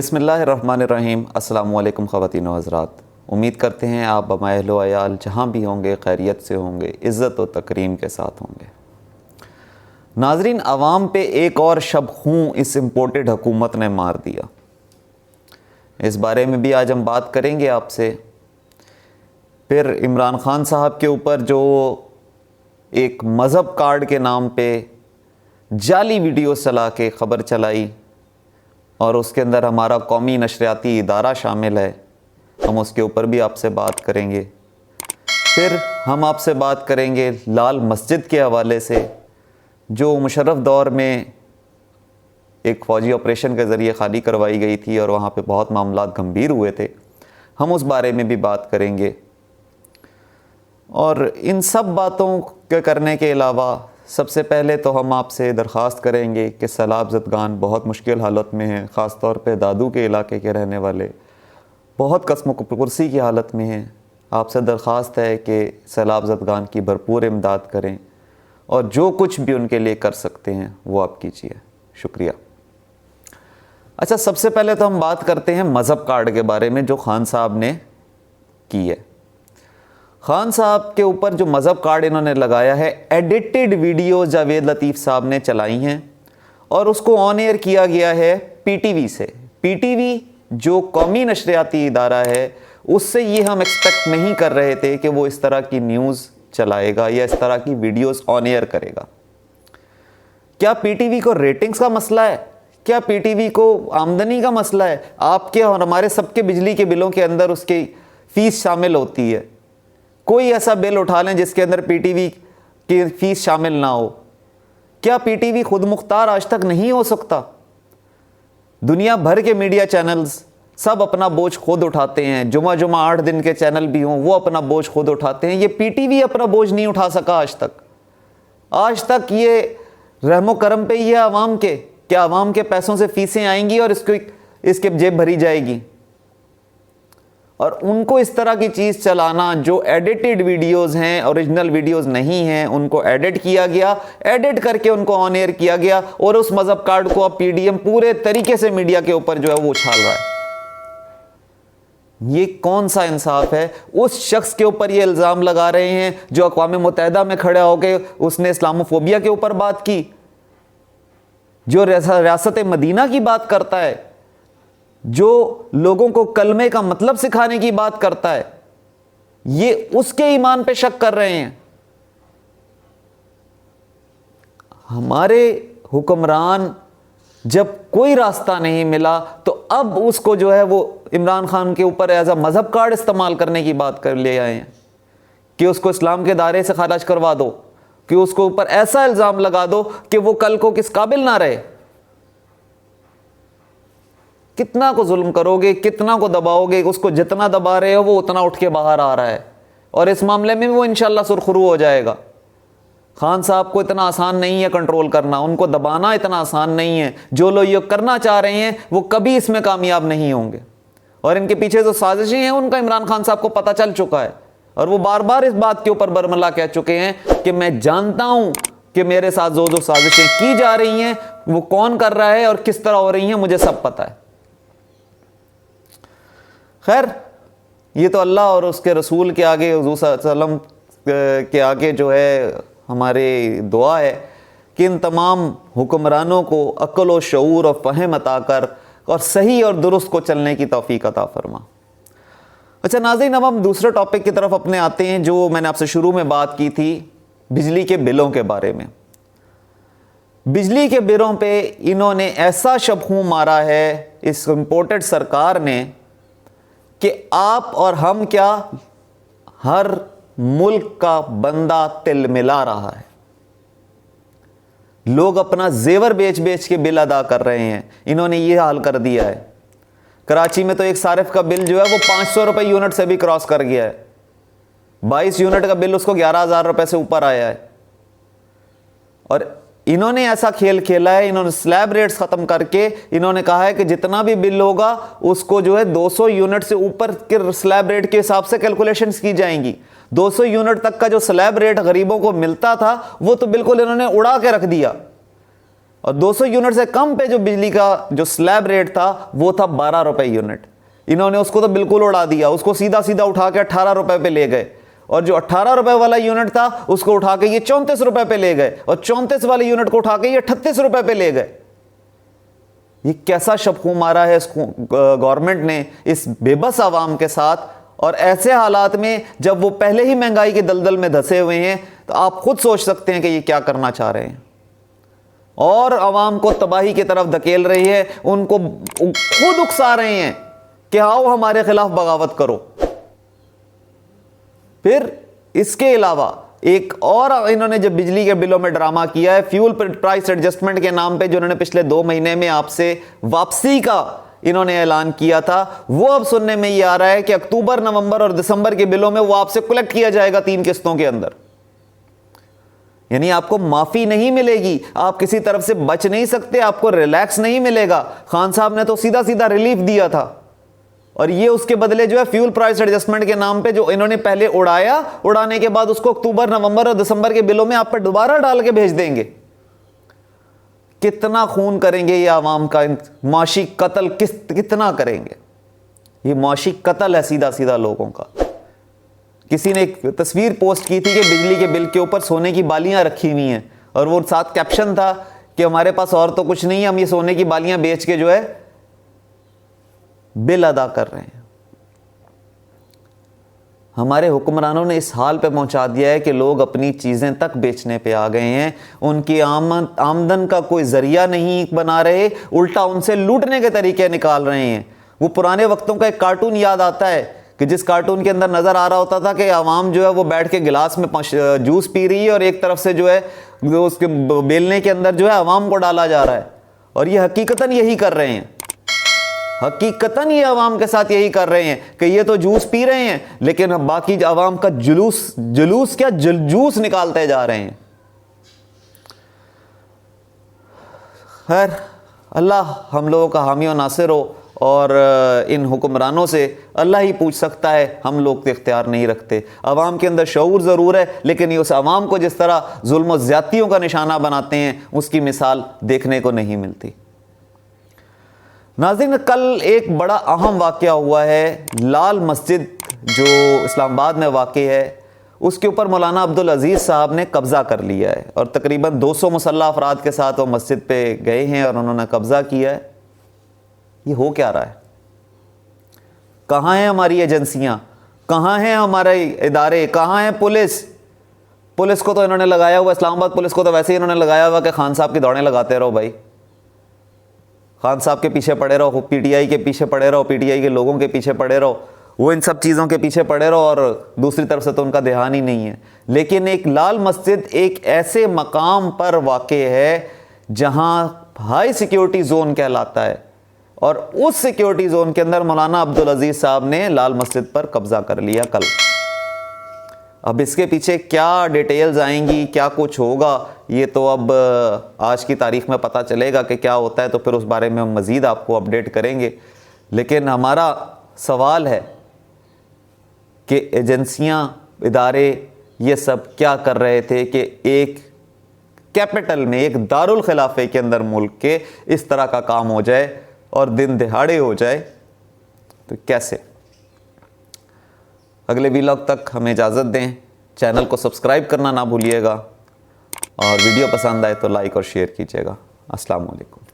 बिस्मिल्लाहिर्रहमानिर्रहीम। अस्सलामु अलैकुम ख़वातीन व हज़रात, उम्मीद करते हैं आप बमाअहल व अयाल जहाँ भी होंगे खैरियत से होंगे, इज़्ज़त व तकरीम के साथ होंगे। नाज़रीन, अवाम पे एक और शब खूं इस इम्पोर्टेड हुकूमत ने मार दिया। इस बारे में भी आज हम बात करेंगे आपसे। फिर इमरान ख़ान साहब के ऊपर जो एक मज़हब कार्ड के नाम पे जाली वीडियो चला के ख़बर चलाई और उसके अंदर हमारा कौमी नशरियाती इदारा शामिल है, हम उसके ऊपर भी आपसे बात करेंगे। फिर हम आपसे बात करेंगे लाल मस्जिद के हवाले से, जो मुशर्रफ दौर में एक फ़ौजी ऑपरेशन के ज़रिए खाली करवाई गई थी और वहाँ पे बहुत मामलात गंभीर हुए थे। हम उस बारे में भी बात करेंगे। और इन सब बातों के करने के अलावा सबसे पहले तो हम आपसे दरख्वास्त करेंगे कि सैलाब ज़दगान बहुत मुश्किल हालत में हैं, ख़ास तौर पे दादू के इलाके के रहने वाले बहुत कस्म कुर्सी की हालत में हैं। आपसे दरख्वास्त है कि सैलाब ज़दगान की भरपूर इमदाद करें और जो कुछ भी उनके लिए कर सकते हैं वो आप कीजिए। शुक्रिया। अच्छा, सबसे पहले तो हम बात करते हैं मज़हब कार्ड के बारे में जो ख़ान साहब ने की है। ख़ान साहब के ऊपर जो मज़हब कार्ड इन्होंने लगाया है, एडिटेड वीडियो जावेद लतीफ़ साहब ने चलाई हैं और उसको ऑन एयर किया गया है पीटीवी से। पीटीवी जो कौमी नशरियाती इदारा है, उससे ये हम एक्सपेक्ट नहीं कर रहे थे कि वो इस तरह की न्यूज़ चलाएगा या इस तरह की वीडियोस ऑन एयर करेगा। क्या पीटीवी को रेटिंग्स का मसला है? क्या पीटीवी को आमदनी का मसला है? आपके और हमारे सबके बिजली के बिलों के अंदर उसकी फ़ीस शामिल होती है। कोई ऐसा बिल उठा लें जिसके अंदर पीटीवी की फ़ीस शामिल ना हो। क्या पीटीवी खुद मुख्तार आज तक नहीं हो सकता? दुनिया भर के मीडिया चैनल्स सब अपना बोझ खुद उठाते हैं। जुमा 8 दिन के चैनल भी हों, वो अपना बोझ खुद उठाते हैं। ये पीटीवी अपना बोझ नहीं उठा सका आज तक। आज तक ये रहमो करम पे ही है आवाम के। क्या आवाम के पैसों से फ़ीसें आएंगी और इसके जेब भरी जाएगी? और उनको इस तरह की चीज़ चलाना जो एडिटेड वीडियोस हैं, ओरिजिनल वीडियोस नहीं हैं, उनको एडिट किया गया, एडिट करके उनको ऑन एयर किया गया और उस मज़हब कार्ड को अब पीडीएम पूरे तरीके से मीडिया के ऊपर जो है वो उछाल रहा है। ये कौन सा इंसाफ है? उस शख्स के ऊपर ये इल्ज़ाम लगा रहे हैं जो अक़वाम मुत्तहिदा में खड़े होकर उसने इस्लामोफोबिया के ऊपर बात की, जो रियासत मदीना की बात करता है, जो लोगों को कलमे का मतलब सिखाने की बात करता है। ये उसके ईमान पे शक कर रहे हैं। हमारे हुक्मरान जब कोई रास्ता नहीं मिला तो अब उसको जो है वो इमरान खान के ऊपर एज अ मज़हब कार्ड इस्तेमाल करने की बात कर ले आए हैं कि उसको इस्लाम के दायरे से खारिज करवा दो, कि उसको ऊपर ऐसा इल्ज़ाम लगा दो कि वो कल को किस काबिल ना रहे। कितना को जुल्म करोगे, कितना को दबाओगे? उसको जितना दबा रहे हो वो उतना उठ के बाहर आ रहा है और इस मामले में वो इंशाल्लाह सुरखरू हो जाएगा। खान साहब को इतना आसान नहीं है कंट्रोल करना, उनको दबाना इतना आसान नहीं है। जो लोग ये करना चाह रहे हैं वो कभी इसमें कामयाब नहीं होंगे और इनके पीछे जो साजिशें हैं उनका इमरान खान साहब को पता चल चुका है और वो बार बार इस बात के ऊपर बरमला कह चुके हैं कि मैं जानता हूं कि मेरे साथ जो साजिशें की जा रही हैं वो कौन कर रहा है और किस तरह हो रही हैं, मुझे सब पता है। खैर, ये तो अल्लाह और उसके रसूल के आगे, हुज़ूर सल्लल्लाहु अलैहि वसल्लम के आगे जो है हमारी दुआ है कि इन तमाम हुक्मरानों को अक्ल और शऊर और फ़हम अता कर और सही और दुरुस्त को चलने की तौफीक अता फरमा। अच्छा नाज़रीन, अब हम दूसरे टॉपिक की तरफ अपने आते हैं जो मैंने आपसे शुरू में बात की थी, बिजली के बिलों के बारे में। बिजली के बिलों पे इन्होंने ऐसा शबखूं मारा है इस इम्पोर्टेड सरकार ने कि आप और हम क्या, हर मुल्क का बंदा तिलमिला रहा है। लोग अपना जेवर बेच बेच के बिल अदा कर रहे हैं। इन्होंने ये हाल कर दिया है। कराची में तो एक सारिफ का बिल जो है वो 500 रुपये यूनिट से भी क्रॉस कर गया है। 22 यूनिट का बिल उसको 11,000 रुपये से ऊपर आया है। और इन्होंने ऐसा खेल खेला है, इन्होंने स्लैब रेट्स ख़त्म करके इन्होंने कहा है कि जितना भी बिल होगा उसको जो है 200 यूनिट से ऊपर के स्लैब रेट के हिसाब से कैलकुलेशंस की जाएंगी। 200 यूनिट तक का जो स्लैब रेट गरीबों को मिलता था वो तो बिल्कुल इन्होंने उड़ा के रख दिया। और 200 यूनिट से कम पे जो बिजली का जो स्लैब रेट था वो था 12 रुपए यूनिट। इन्होंने उसको तो बिल्कुल उड़ा दिया, उसको सीधा सीधा उठा के 18 रुपए पे ले गए, और जो 18 रुपए वाला यूनिट था उसको उठा के ये 34 रुपए पे ले गए, और 34 वाले यूनिट को उठा के ये 38 रुपए पे ले गए। ये कैसा शबखू मारा है गवर्नमेंट ने इस बेबस आवाम के साथ। और ऐसे हालात में जब वो पहले ही महंगाई के दलदल में धंसे हुए हैं, तो आप खुद सोच सकते हैं कि ये क्या करना चाह रहे हैं, और आवाम को तबाही की तरफ धकेल रही है, उनको खुद उकसा रहे हैं कि आओ हमारे खिलाफ बगावत करो। फिर इसके अलावा एक और इन्होंने जब बिजली के बिलों में ड्रामा किया है, फ्यूल प्राइस एडजस्टमेंट के नाम पे जो इन्होंने पिछले 2 महीने में आपसे वापसी का इन्होंने ऐलान किया था, वो अब सुनने में ये आ रहा है कि अक्टूबर, नवंबर और दिसंबर के बिलों में वो आपसे कलेक्ट किया जाएगा 3 किस्तों के अंदर। यानी आपको माफी नहीं मिलेगी, आप किसी तरफ से बच नहीं सकते, आपको रिलैक्स नहीं मिलेगा। खान साहब ने तो सीधा सीधा रिलीफ दिया था, और ये उसके बदले जो है फ्यूल प्राइस एडजस्टमेंट के नाम पे जो इन्होंने पहले उड़ाया, उड़ाने के बाद उसको अक्टूबर, नवंबर और दिसंबर के बिलों में आप पर दोबारा डाल के भेज देंगे। कितना खून करेंगे ये आवाम का, माशी कत्ल कितना करेंगे। ये माशी कत्ल है सीधा सीधा लोगों का। किसी ने एक तस्वीर पोस्ट की थी कि बिजली के बिल के ऊपर सोने की बालियां रखी हुई हैं, और वो साथ कैप्शन था कि हमारे पास और तो कुछ नहीं है, हम ये सोने की बालियां बेच के जो है बिल अदा कर रहे हैं। हमारे हुक्मरानों ने इस हाल पे पहुंचा दिया है कि लोग अपनी चीज़ें तक बेचने पे आ गए हैं, उनकी आमदन का कोई जरिया नहीं बना रहे, उल्टा उनसे लूटने के तरीके निकाल रहे हैं। वो पुराने वक्तों का एक कार्टून याद आता है कि जिस कार्टून के अंदर नज़र आ रहा होता था कि आवाम जो है वो बैठ के गिलास में जूस पी रही है, और एक तरफ से जो है उसके बेलने के अंदर जो है आवाम को डाला जा रहा है। और ये हकीकतन यही कर रहे हैं, हकीकतन ये आवाम के साथ यही कर रहे हैं कि ये तो जूस पी रहे हैं, लेकिन हम बाकी आवाम का जुलूस क्या जूस निकालते जा रहे हैं। खैर, अल्लाह हम लोगों का हामी और नासिर हो, और इन हुक्मरानों से अल्लाह ही पूछ सकता है, हम लोग तो इख्तियार नहीं रखते। अवाम के अंदर शऊर ज़रूर है, लेकिन ये उस अवाम को जिस तरह जुल्म और ज़्यादतियों का निशाना बनाते हैं, उसकी मिसाल देखने को नहीं मिलती। नाज़रीन, कल एक बड़ा अहम वाक़या हुआ है। लाल मस्जिद जो इस्लामाबाद में वाक़ई है, उसके ऊपर मौलाना अब्दुल अज़ीज़ साहब ने कब्ज़ा कर लिया है, और तकरीबन 200 मुसल्लह अफराद के साथ वो मस्जिद पे गए हैं और उन्होंने कब्ज़ा किया है। ये हो क्या रहा है? कहाँ हैं हमारी एजेंसियाँ, कहाँ हैं हमारे इदारे, कहाँ हैं पुलिस? पुलिस को तो इन्होंने लगाया हुआ, इस्लामाबाद पुलिस को तो वैसे ही इन्होंने लगाया हुआ कि खान साहब की दौड़ें लगाते रहो भाई, खान साहब के पीछे पड़े रहो, पीटीआई के पीछे पड़े रहो, पीटीआई के लोगों के पीछे पड़े रहो, वो इन सब चीज़ों के पीछे पड़े रहो, और दूसरी तरफ से तो उनका ध्यान ही नहीं है। लेकिन एक लाल मस्जिद एक ऐसे मकाम पर वाक़ई है जहाँ हाई सिक्योरिटी जोन कहलाता है, और उस सिक्योरिटी जोन के अंदर मौलाना अब्दुल अज़ीज़ साहब ने लाल मस्जिद पर कब्ज़ा कर लिया कल। अब इसके पीछे क्या डिटेल्स आएंगी, क्या कुछ होगा, ये तो अब आज की तारीख में पता चलेगा कि क्या होता है, तो फिर उस बारे में हम मज़ीद आपको अपडेट करेंगे। लेकिन हमारा सवाल है कि एजेंसियां, इदारे ये सब क्या कर रहे थे कि एक कैपिटल में, एक दारुल खिलाफे के अंदर मुल्क के इस तरह का काम हो जाए और दिन दिहाड़े हो जाए, तो कैसे? अगले व्लॉग तक हमें इजाज़त दें। चैनल को सब्सक्राइब करना ना भूलिएगा, और वीडियो पसंद आए तो लाइक और शेयर कीजिएगा। अस्सलाम वालेकुम।